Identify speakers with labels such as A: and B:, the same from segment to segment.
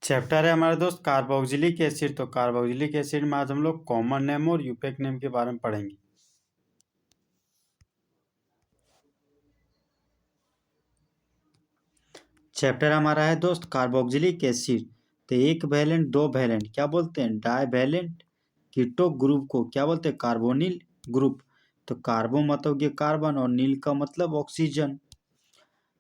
A: Chapter है हमारे दोस्त कार्बोक्सिलिक एसिड। तो कार्बोक्सिलिक एसिड में आज हम लोग कॉमन नेम और यूपेक नेम के बारे में पढ़ेंगे। चैप्टर हमारा है दोस्त कार्बोक्सिलिक एसिड। तो एक वैलेंट दो वैलेंट क्या बोलते हैं, डाई वैलेंट कीटो ग्रुप को क्या बोलते हैं, कार्बोनिल ग्रुप। तो कार्बो मतलब ये कार्बन और नील का मतलब ऑक्सीजन।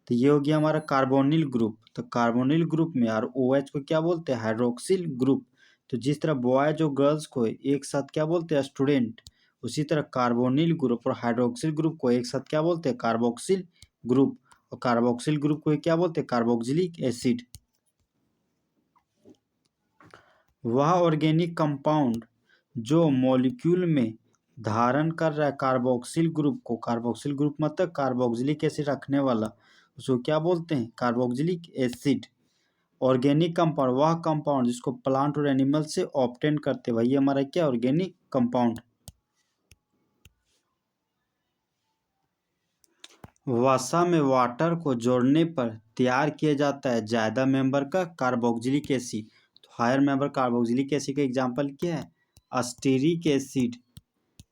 A: तो ये हो गया हमारा कार्बोनिल ग्रुप। तो कार्बोनिल ग्रुप में और OH को क्या बोलते हैं, हाइड्रोक्सिल ग्रुप। तो जिस तरह बॉयज और गर्ल्स को एक साथ क्या बोलते हैं, स्टूडेंट, उसी तरह कार्बोनिल ग्रुप और हाइड्रोक्सिल ग्रुप को एक साथ क्या बोलते हैं, कार्बोक्सिल ग्रुप। और कार्बोक्सिल ग्रुप को क्या बोलते हैं, कार्बोक्सिलिक एसिड। वह ऑर्गेनिक कंपाउंड जो मॉलिक्यूल में धारण कर रहा है कार्बोक्सिल ग्रुप को, कार्बोक्सिल ग्रुप मतलब कार्बोक्सिलिक एसिड रखने वाला, उसको क्या बोलते हैं, कार्बोक्सिलिक एसिड। ऑर्गेनिक कंपाउंड वह कंपाउंड जिसको प्लांट और एनिमल से ऑब्टेन करते, वही हमारा क्या, ऑर्गेनिक कंपाउंड। वसा में वाटर को जोड़ने पर तैयार किया जाता है ज्यादा मेंबर का कार्बोक्सिलिक एसिड। तो हायर मेंबर कार्बोक्सिलिक एसिड का एग्जांपल क्या है, अस्टीरिक एसिड।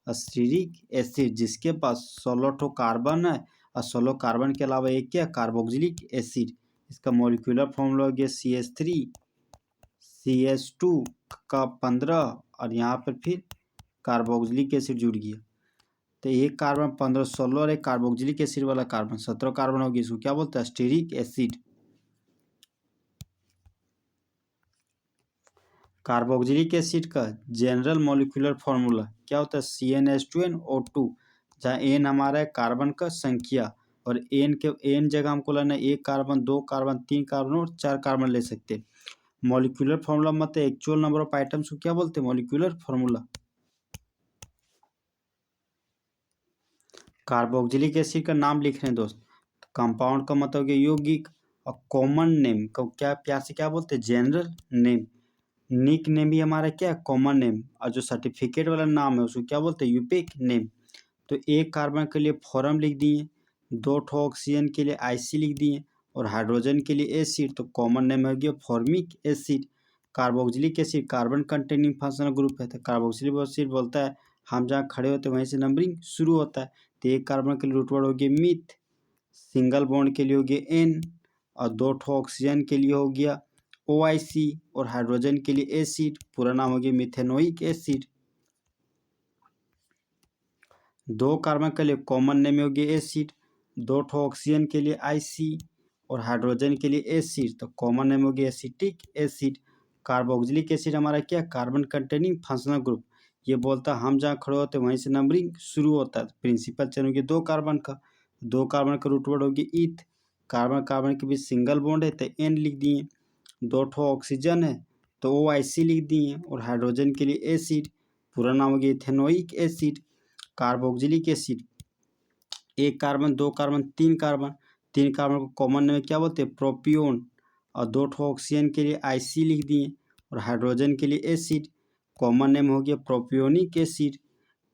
A: अस्टीरिक एसिड जिसके पास 16 ठो कार्बन है और 16 कार्बन के अलावा एक क्या, कार्बोक्सिलिक एसिड। इसका मॉलिक्यूलर फॉर्मूला हो गया CH3 CH2 का 15 और यहाँ पर फिर कार्बोक्सिलिक एसिड जुड़ गया। तो एक कार्बन 15 16 और एक कार्बोक्सिलिक एसिड वाला कार्बन 17 कार्बन हो गया, इसको क्या बोलते हैं, स्टीरिक एसिड। कार्बोक्सिलिक एसिड का जनरल मॉलिक्यूलर फॉर्मूला क्या होता है, CnH2nO2, जहाँ N हमारा है कार्बन का संख्या और N जगह हमको लेना है एक कार्बन, दो कार्बन, तीन कार्बन और चार कार्बन ले सकते हैं। मॉलिक्यूलर फॉर्मूला मतलब एक्चुअल नंबर ऑफ आइटम्स को क्या बोलते हैं, मॉलिक्यूलर फॉर्मूला। कार्बोक्सिलिक एसिड का नाम लिख रहे हैं दोस्त। कंपाउंड का मतलब कि यौगिक, और कॉमन नेम को क्या प्यार से क्या बोलते हैं, जनरल नेम। निक नेम भी हमारा क्या है, कॉमन नेम। और जो सर्टिफिकेट वाला नाम है उसको क्या बोलते हैं, यूपिक नेम। तो एक कार्बन के लिए फॉर्म लिख दिए, दो ठो ऑक्सीजन के लिए IC लिख दिए और हाइड्रोजन के लिए एसिड। तो कॉमन नेम हो गया formic acid. Carboxylic acid carbon containing functional group है। तो कार्बोक्सिलिक एसिड बोलता है हम जहाँ खड़े होते हैं वहीं से नंबरिंग शुरू होता है। तो एक कार्बन के लिए रूट वर्ड हो गया मिथ, सिंगल बॉन्ड के लिए हो गया N और दो ठो ऑक्सीजन के लिए हो गया OIC और हाइड्रोजन के लिए एसिड, पूरा नाम हो गया मिथेनोइक एसिड। दो कार्बन के लिए कॉमन नेम हो गया एसिड, दो ठो ऑक्सीजन के लिए IC और हाइड्रोजन के लिए एसिड, तो कॉमन नेम हो गया एसिटिक एसिड। कार्बोक्सिलिक एसिड हमारा क्या, कार्बन कंटेनिंग फंक्शनल ग्रुप। ये बोलता है हम जहाँ खड़े होते हैं वहीं से नंबरिंग शुरू होता है। प्रिंसिपल चेन हो गया दो कार्बन का, दो कार्बन का रूट वर्ड हो गया ईथ, कार्बन कार्बन के बीच सिंगल बॉन्ड है तो N लिख दिए, दो ठो ऑक्सीजन है तो OIC लिख दिए और हाइड्रोजन के लिए एसिड, पूरा नाम हो गया इथेनोइक एसिड। कार्बोक्सिलिक एसिड एक कार्बन, दो कार्बन, तीन कार्बन, तीन कार्बन को कॉमन में क्या बोलते हैं, प्रोपियोन, और दो ठो ऑक्सीजन के लिए IC लिख दिए और हाइड्रोजन के लिए एसिड, कॉमन नेम हो गया प्रोपियोनिक एसिड।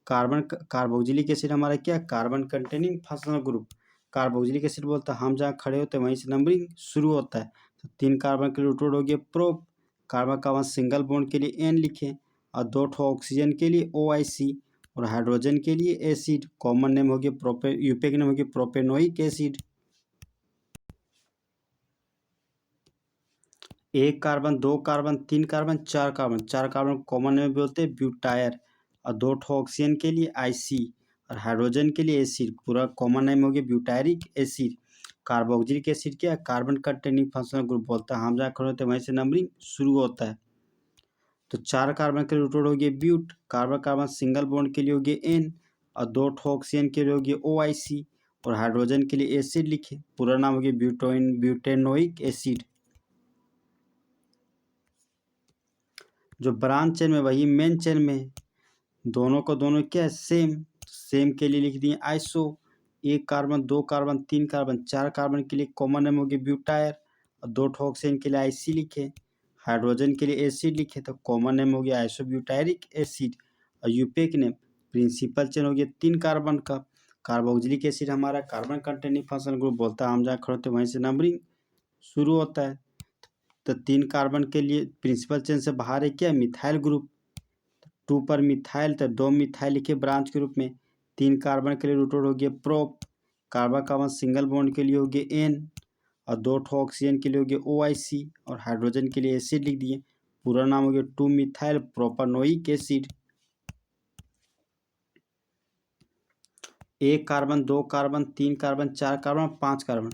A: कार्बोक्सिलिक एसिड हमारा क्या, carbon containing functional group. Carboxylic acid बोलता है हम जहाँ खड़े होते हैं वहीं से नंबरिंग शुरू होता है। तो तीन कार्बन के लिए रूट वर्ड हो गया prop, carbon carbon single bond के लिए N लिखें और दो ठो ऑक्सीजन के लिए OIC और हाइड्रोजन के लिए एसिड, कॉमन नेम हो गया यूपेक नेम हो गया प्रोपेनोइक एसिड। एक कार्बन, दो कार्बन, तीन कार्बन, चार कार्बन, चार कार्बन कॉमन नेम बोलते हैं ब्यूटायर और दो ठो ऑक्सीजन के लिए IC और हाइड्रोजन के लिए एसिड, पूरा कॉमन नेम हो गया ब्यूटायरिक एसिड। कार्बोक्सिलिक एसिड क्या है, कार्बन कंटेनिंग फंक्शनल ग्रुप बोलता है हम जहाँ खड़े होते हैं वहीं से नंबरिंग शुरू होता है। तो चार कार्बन के लिए रूट वर्ड हो गया but, carbon carbon single bond के लिए हो गया N और दो ठो ऑक्सीजन के लिए हो गया OIC और हाइड्रोजन के लिए एसिड लिखे, पूरा नाम हो गया ब्यूटेनोइक एसिड। जो ब्रांच चेन में वही मेन चेन में, दोनों को दोनों क्या है, सेम। सेम के लिए लिख दिए आइसो, एक कार्बन, दो कार्बन, तीन कार्बन, चार कार्बन के लिए कॉमन नेम हो गया ब्यूटायर और दो ठो ऑक्सीजन के लिए IC लिखे, हाइड्रोजन के लिए एसिड लिखे, तो कॉमन नेम हो गया आइसोब्यूटायरिक एसिड। और यूपेक नेम प्रिंसिपल चेन हो गया तीन कार्बन का। कार्बोक्सिलिक एसिड हमारा कार्बन कंटेनिंग फंक्शनल ग्रुप बोलता है हम जहाँ खड़े होते हैं वहीं से नंबरिंग शुरू होता है। तो 3 कार्बन के लिए प्रिंसिपल चेन से बाहर है क्या, मिथाइल ग्रुप। 2 पर मिथाइल, तो 2 मिथाइल लिखे ब्रांच के रूप में। 3 कार्बन के लिए रूट वर्ड हो गया prop. Carbon carbon single bond के लिए हो गया एन, और 2 ऑक्सीजन के लिए हो गया OIC, और हाइड्रोजन के लिए एसिड लिख दिए। पूरा नाम हो गया 2 methyl propanoic acid. 1 carbon, 2 carbon, 3 carbon, 4 carbon, 5 carbon.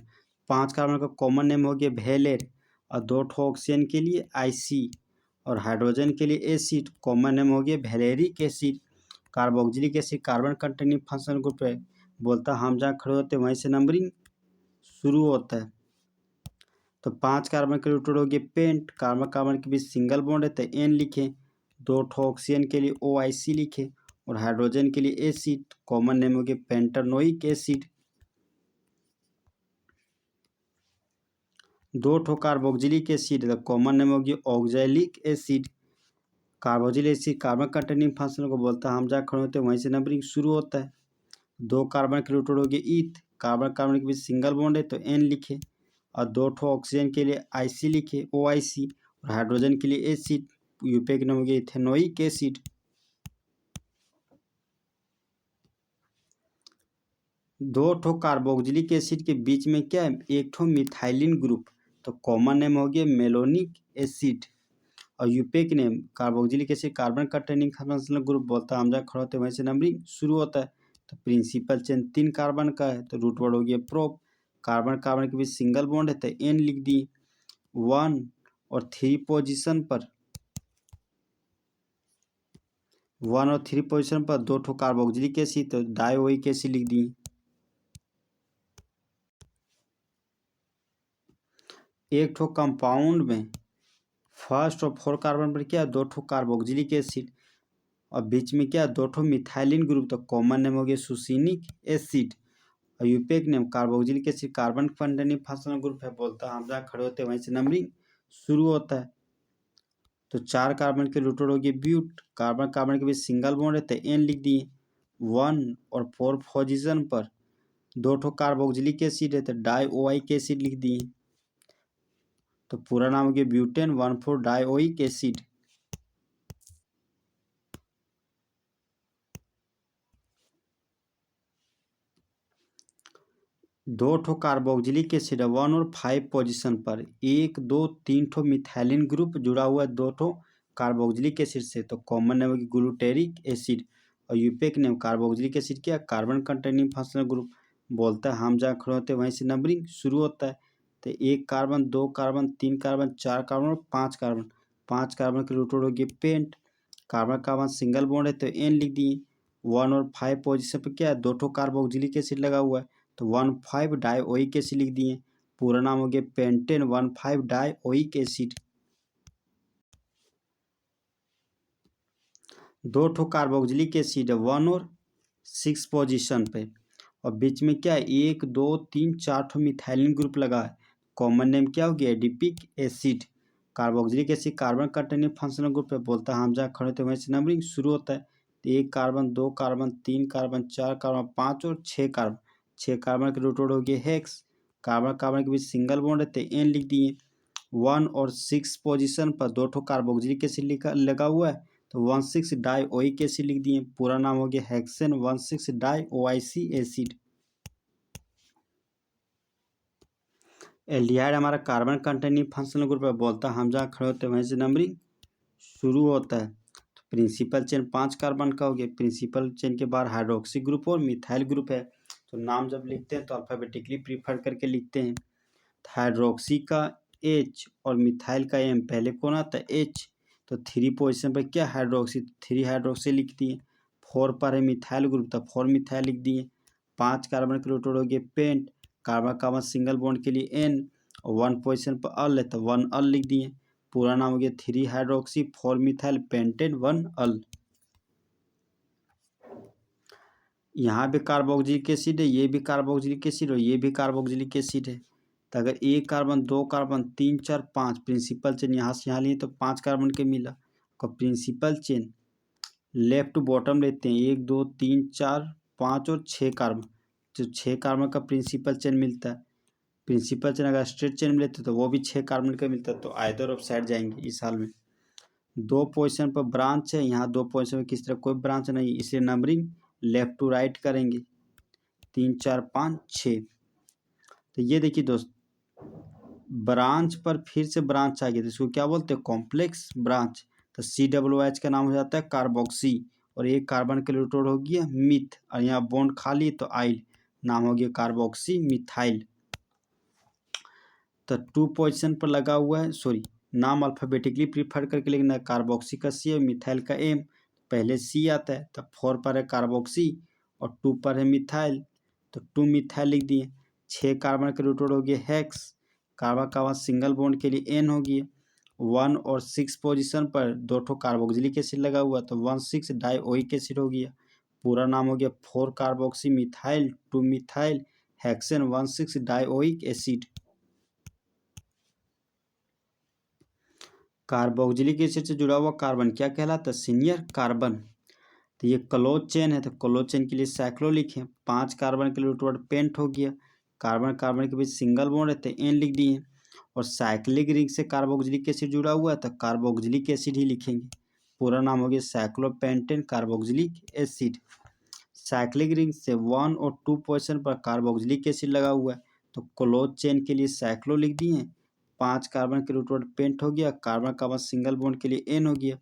A: 5 carbon का कॉमन नेम हो गया वेलेर, और 2 ऑक्सीजन के लिए IC, और हाइड्रोजन के लिए एसिड कॉमन नेम हो गया valeric acid. Carboxylic acid carbon containing functional group है, बोलता हम जहाँ खड़े होते हैं वहीं से नंबरिंग शुरू होता है। तो 5 कार्बन के रूट हो गए पेंट, कार्बन कार्बन के बीच सिंगल बॉन्ड है तो N लिखे। 2 ऑक्सीजन के लिए OIC लिखे, और हाइड्रोजन के लिए एसिड कॉमन नेम हो गया pentanoic acid. 2 carboxylic acid common name हो गया oxalic acid. Carboxylic acid carbon containing functional को बोलता है हम जहाँ खड़े होते हैं वहीं से नंबरिंग शुरू होता है। 2 कार्बन के रूट हो गए ईथ, कार्बन कार्बन के बीच सिंगल बॉन्ड है तो N लिखे, और 2 ऑक्सीजन के लिए IC लिखे OIC, और हाइड्रोजन के लिए एसिड यूपीए के नाम हो गया इथेनोइक एसिड। 2 कार्बोक्सिलिक एसिड के बीच में क्या है, एक मिथाइलिन ग्रुप, तो कॉमन नेम हो गया मेलोनिक एसिड, और यूपीए के name carboxylic acid carbon containing functional group बोलता है हम जहाँ खड़े होते हैं वहीं से नंबरिंग शुरू होता है। तो प्रिंसिपल चेन 3 कार्बन का है तो रूट वर्ड हो गया प्रोप। कार्बन कार्बन के बीच सिंगल बॉन्ड है तो N लिख दी। 1 और 3 पोजीशन पर 1 और 3 पोजीशन पर 2 कार्बोक्सिलिक एसिड तो डाइओइक एसिड लिख दी। एक कंपाउंड में फर्स्ट और 4 कार्बन पर क्या 2 कार्बोक्सिलिक एसिड, और बीच में क्या 2 मिथाइलिन ग्रुप, तो कॉमन नेम हो गया सुसीनिक एसिड, और UPA name carboxylic acid carbon containing functional group है, बोलता है हम जहाँ खड़े होते हैं वहीं से नंबरिंग शुरू होता है। तो 4 कार्बन के रूट हो गए ब्यूट, कार्बन कार्बन के बीच सिंगल बॉन्ड है तो N लिख दिए। 1 और 4 पोजीशन पर 2 कार्बोक्सिलिक एसिड है तो डाइओइक एसिड लिख दिए। तो पूरा नाम हो गया butane 1,4 dioic acid. 2 carboxylic acid 1 और 5 पोजीशन पर 1 2 3 मिथाइलिन ग्रुप जुड़ा हुआ है 2 कार्बोक्सिलिक एसिड से, तो कॉमन नेम होगी ग्लूटेरिक एसिड, और यूपीए नेम कार्बोक्सिलिक एसिड क्या कार्बन कंटेनिंग फंक्शनल ग्रुप, बोलता है हम जहाँ खड़े होते हैं वहीं से नंबरिंग शुरू होता है। तो 1 कार्बन 2 कार्बन 3 कार्बन 4 कार्बन और 5 कार्बन। 5 कार्बन के रूट होगी pent, carbon carbon single bond है तो N लिख दिए। 1 और 5 पोजीशन पर क्या है 2 कार्बोक्सिलिक एसिड लगा हुआ है तो 1,5 डाइओइक एसिड लिख दिए। पूरा नाम हो गया pentane 1,5 dioic acid. 2 carboxylic acid है 1 और 6 पोजीशन पे, और बीच में क्या है 1 2 3 4 मिथाइलिन ग्रुप लगा है, कॉमन नेम क्या हो गया adipic acid. Carboxylic acid carbon containing functional group है, बोलता है हम जहाँ खड़े होते हैं वहीं से नंबरिंग शुरू होता है। तो 1 कार्बन 2 कार्बन 3 कार्बन 4 कार्बन 5 और 6 कार्बन। 6 कार्बन के रूट हो गए हेक्स, कार्बन कार्बन के बीच सिंगल बॉन्ड है तो N लिख दिए। 1 और 6 पोजीशन पर 2 कार्बोक्सिलिक एसिड लगा हुआ है तो 1,6 डाइओइक एसिड लिख दिए। पूरा नाम हो गया हेक्सेन 1,6 डाइओआईसी एसिड। एल्डिहाइड हमारा कार्बन कंटेनिंग फंक्शनल ग्रुप है, बोलता है हम जहाँ खड़े होते हैं वहीं से नंबरिंग शुरू होता है। तो प्रिंसिपल चेन 5 कार्बन का हो गया, प्रिंसिपल चेन के बाहर हाइड्रोक्सी ग्रुप और मिथाइल ग्रुप है। तो नाम जब लिखते हैं तो अल्फाबेटिकली प्रीफर करके लिखते हैं। हाइड्रोक्सी का H और मिथाइल का M, पहले कौन आता है H, तो 3 पोजीशन पर क्या हाइड्रोक्सी 3 हाइड्रोक्सी लिख दिए। 4 पर है मिथाइल ग्रुप तो 4 मिथाइल लिख दिए। 5 कार्बन के रूट हो गए pent, carbon carbon single bond के लिए N, और 1 पोजीशन पर अल है तो 1 अल लिख दिए। पूरा नाम हो गया 3 हाइड्रोक्सी 4 मिथाइल पेंटेन 1 अल। यहाँ भी कार्बोक्सिलिक एसिड है, ये भी कार्बोक्सिलिक एसिड और ये भी कार्बोक्सिलिक एसिड है। तो अगर 1 कार्बन 2 कार्बन 3 4 5 प्रिंसिपल चेन यहाँ से यहाँ लिए तो 5 कार्बन के मिला। तो principal chain left to bottom लेते हैं 1 2 3 4 5 और 6 कार्बन, तो 6 कार्बन का प्रिंसिपल चेन मिलता है। प्रिंसिपल चेन अगर स्ट्रेट चेन में लेते तो वो भी 6 कार्बन का मिलता, तो आइदर ऑफ साइड जाएंगे इस हाल में। 2 पोजीशन पर ब्रांच है, यहाँ 2 पोजीशन में किसी तरह कोई ब्रांच नहीं, इसलिए नंबरिंग लेफ्ट टू राइट करेंगे 3 4 5 6। तो ये देखिए दोस्त, ब्रांच पर फिर से ब्रांच आ गई तो इसको क्या बोलते हैं, कॉम्प्लेक्स ब्रांच। तो COOH का नाम हो जाता है कार्बोक्सी, और एक कार्बन के इलेक्ट्रोड हो गया मिथ, और यहाँ बॉन्ड खाली तो आइल, नाम हो गया कार्बोक्सी मिथाइल। तो 2 पोजीशन पर लगा हुआ है, सॉरी नाम अल्फाबेटिकली प्रीफर करके लिखना, कार्बोक्सी का C और मिथाइल का M। पहले C आता है, तो 4 पर है कार्बोक्सी और 2 पर है मिथाइल, तो 2 मिथाइल लिख दिए। 6 कार्बन के इलेक्ट्रोड हो गए हेक्स, कार्बन का सिंगल बॉन्ड के लिए N हो गया। 1 और 6 पोजीशन पर 2 ठो कार्बोक्सिलिक एसिड लगा हुआ, तो 1,6 डाइओइक एसिड हो गया। पूरा नाम हो गया 4 carboxy methyl 2 methyl hexane 1,6 dioic acid. Carboxylic acid से जुड़ा हुआ कार्बन क्या कहलाता है, सीनियर कार्बन। तो ये क्लोज चेन है, तो क्लोज चेन के लिए साइक्लो लिखें। 5 कार्बन के इलेक्ट्रोड पेंट हो गया, कार्बन कार्बन के बीच सिंगल बॉन्ड रहते हैं, N लिख दिए। और साइक्लिक रिंग से कार्बोक्सिलिक एसिड जुड़ा हुआ है, तो कार्बोक्सिलिक एसिड ही लिखेंगे। पूरा नाम हो गया cyclopentane carboxylic acid. Cyclic ring से 1 और 2 पोजीशन पर कार्बोक्सिलिक एसिड लगा हुआ है, तो क्लोज चेन के लिए साइक्लो लिख दिए। 5 कार्बन के इलेक्ट्रोड पेंट हो गया, कार्बन कार्बन सिंगल बॉन्ड के लिए N हो गया।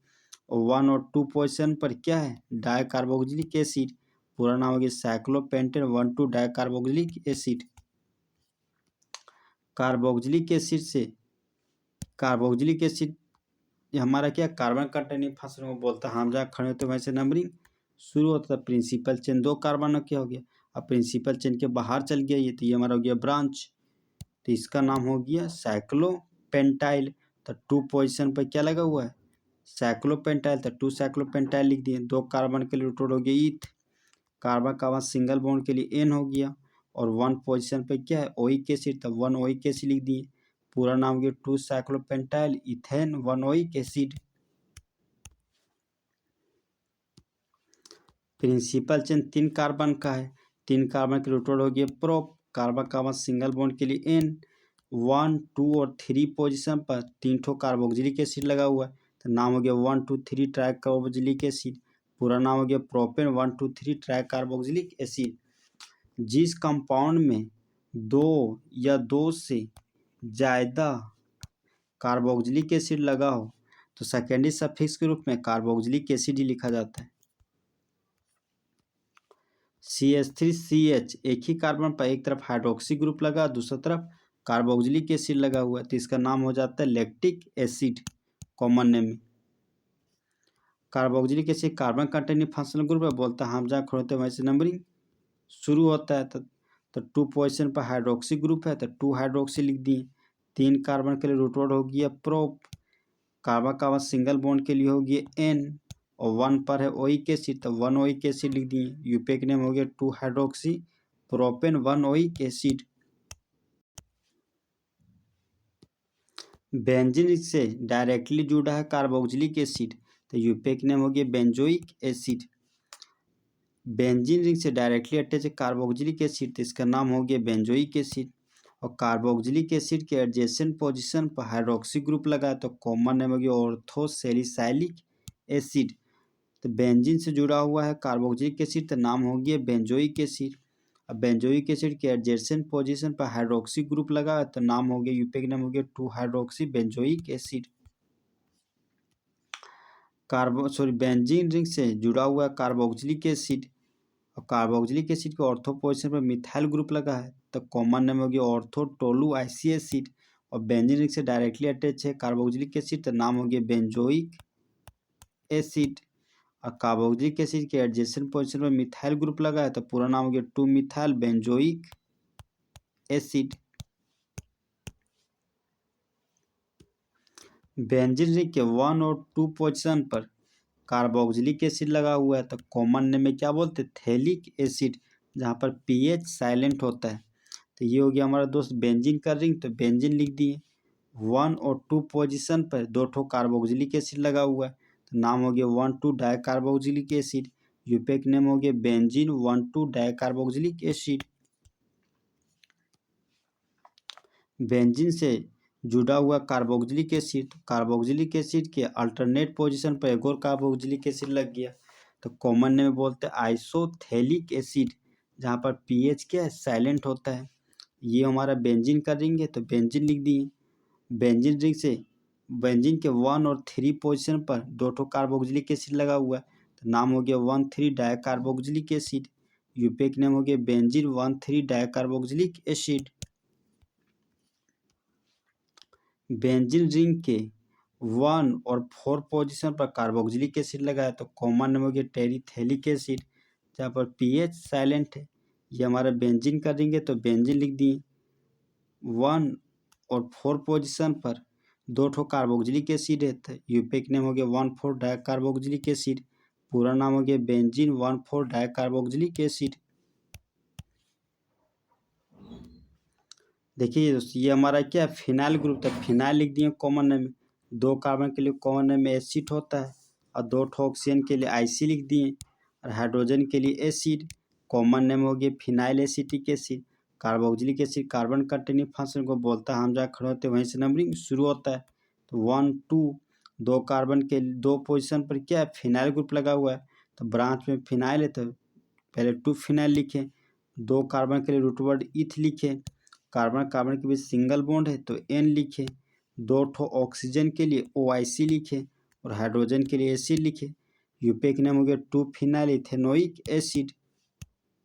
A: और 1 और 2 पोजीशन पर क्या है, डाई कार्बोक्सिलिक एसिड। पूरा नाम हो गया cyclopentane 1,2 di carboxylic acid. Carboxylic acid से कार्बोक्सिलिक एसिड हमारा क्या कार्बन कंटेनिंग फास्फोरस को बोलता है। हम जहाँ खड़े होते हैं वैसे नंबरिंग शुरू होता था। प्रिंसिपल चेन 2 कार्बन क्या हो गया, अब प्रिंसिपल चेन के बाहर चल गया ये, तो ये हमारा हो गया ब्रांच, तो इसका नाम हो गया साइक्लोपेंटाइल। तो 2 पोजीशन पर क्या लगा हुआ है, साइक्लोपेंटाइल, तो 2 साइक्लोपेंटाइल लिख दिए। 2 कार्बन के लिए इलेक्ट्रोड हो गया ईथ, कार्बन कार्बन सिंगल बॉन्ड के लिए N हो गया। और 1 पोजीशन पे क्या है, ओइक एसिड, तो 1 ओइक एसिड लिख दिए। पूरा नाम हो गया 2 cyclopentyl ethane 1 oic acid. Principal chain 3 carbon का है, 3 कार्बन के इलेक्ट्रोड हो गया prop, carbon carbon single bond के लिए N। 1 2 और 3 पोजीशन पर 3 ठो कार्बोक्सिलिक एसिड लगा हुआ है, तो नाम हो गया 1 2 3 ट्राई कार्बोक्सिलिक एसिड। पूरा नाम हो गया प्रोपेन 1 2 3 ट्राई कार्बोक्सिलिक एसिड। जिस कंपाउंड में 2 या 2 से ज़्यादा कार्बोक्सिलिक एसिड लगा हो, तो सेकेंडरी सफिक्स के रूप में कार्बोक्सिलिक एसिड ही लिखा जाता है। CH3CH, एक ही कार्बन पर एक तरफ हाइड्रोक्सी ग्रुप लगा, दूसरी तरफ कार्बोक्सिलिक एसिड लगा हुआ है, तो इसका नाम हो जाता है लैक्टिक एसिड, कॉमन नेम में। Carboxylic acid carbon containing functional group है, बोलता है हम जहाँ खड़े होते हैं वैसे नंबरिंग शुरू होता है। तो 2 पोजीशन पर हाइड्रोक्सी ग्रुप है, तो 2 हाइड्रोक्सी लिख दिए। 3 कार्बन के लिए रूटवर्ड हो गया prop, carbon carbon single bond के लिए हो गया N। और 1 पर है ओइक एसिड, तो 1 ओइक एसिड लिख दिए। यूपेक नेम हो गया 2 hydroxy propane 1 oic acid. Benzene से डायरेक्टली जुड़ा है कार्बोक्सिलिक एसिड, तो यूपेक नेम हो गया बेंजोइक एसिड। बेंजीन रिंग से डायरेक्टली अटैच है कार्बोक्सिलिक एसिड, तो इसका नाम हो गया बेंजोइक एसिड। और कार्बोक्सिलिक एसिड के एडजेसेंट पोजीशन पर हाइड्रोक्सी ग्रुप लगा है, तो कॉमन नेम हो गया ऑर्थोसैलिसाइलिक एसिड। तो बेंजीन से जुड़ा हुआ है कार्बोक्सिलिक एसिड, तो नाम हो गया बेंजोइक एसिड। अब बेंजोइक एसिड के एडजेसेंट पोजीशन पर हाइड्रोक्सी ग्रुप लगा है, तो नाम हो गया यूपेक नाम हो गया 2 hydroxy benzoic acid. Benzene ring से जुड़ा हुआ है कार्बोक्सिलिक एसिड, और कार्बोक्सिलिक एसिड के ऑर्थो पोजीशन पर मिथाइल ग्रुप लगा है, तो कॉमन नेम हो गया ऑर्थो टोलू आईसी एसिड। और बेंजीन रिंग से डायरेक्टली अटैच है कार्बोक्सिलिक एसिड, तो नाम हो गया बेंजोइक एसिड। और कार्बोक्सिलिक एसिड के एडजेसेंट पोजीशन पर मिथाइल ग्रुप लगा है, तो पूरा नाम हो गया 2 methyl benzoic acid. Benzene ring के 1 और 2 पोजीशन पर कार्बोक्सिलिक एसिड लगा हुआ है, तो कॉमन नेम में क्या बोलते हैं, थैलिक एसिड, जहाँ पर पीएच साइलेंट होता है। तो ये हो गया हमारा दोस्त बेंजीन का रिंग, तो बेंजीन लिख दिए। 1 और 2 पोजीशन पर 2 ठो कार्बोक्सिलिक एसिड लगा हुआ है, तो नाम हो गया 1 2 डाई कार्बोक्सिलिक एसिड। यूपेक नेम हो गया benzene 1 2 di carboxylic acid. Benzene से जुड़ा हुआ कार्बोक्सिलिक एसिड, तो कार्बोक्सिलिक एसिड के अल्टरनेट पोजीशन पर एक और कार्बोक्सिलिक एसिड लग गया, तो कॉमन नेम में बोलते हैं आइसोथैलिक एसिड, जहाँ पर पीएच क्या है, साइलेंट होता है। ये हमारा बेंजीन का रिंग है, तो बेंजीन लिख दिए। बेंजीन रिंग से बेंजीन के 1 और 3 पोजीशन पर दो ठो कार्बोक्सिलिक एसिड लगा हुआ है, तो नाम हो गया 1,3 डाइकार्बोक्सिलिक एसिड। यूपेक नेम हो गया benzene 1,3 dicarboxylic acid. Benzene ring के 1 और 4 पोजीशन पर कार्बोक्सिलिक एसिड लगा है, तो कॉमन नेम हो गया टेरिथेलिक एसिड, जहाँ पर पीएच साइलेंट है। ये हमारा बेंजीन का रिंग है, तो बेंजीन लिख दिए। 1 और 4 पोजीशन पर दो ठो कार्बोक्सिलिक एसिड है, तो यूपेक नेम हो गया 1,4 डाइकार्बोक्सिलिक एसिड। पूरा नाम हो गया बेंजीन 1,4 डाइकार्बोक्सिलिक एसिड। देखिए दोस्तों, ये हमारा क्या है, फिनाइल ग्रुप था। फिनाइल लिख दिए कॉमन नेम में। 2 कार्बन के लिए कॉमन नेम में एसिड होता है, और 2 ठो ऑक्सीजन के लिए आईसी लिख दिए, और हाइड्रोजन के लिए एसिड। कॉमन नेम हो गया phenyl acetic acid. Carboxylic acid carbon containing function को बोलता है, हम जहाँ खड़े होते हैं वहीं से नंबरिंग शुरू होता है। तो 1 2 2 कार्बन के 2 पोजिशन पर क्या है, फिनाइल ग्रुप लगा हुआ है, तो ब्रांच में फिनाइल है, तो पहले 2 फिनाइल लिखे। 2 कार्बन के लिए रूट वर्ड इथ लिखे। कार्बन कार्बन के बीच सिंगल बॉन्ड है, तो एन लिखे। 2 ठो ऑक्सीजन के लिए OIC लिखे, और हाइड्रोजन के लिए एसिड लिखे। यूपेक नेम हो गया 2 फिनाइल इथेनोइक एसिड।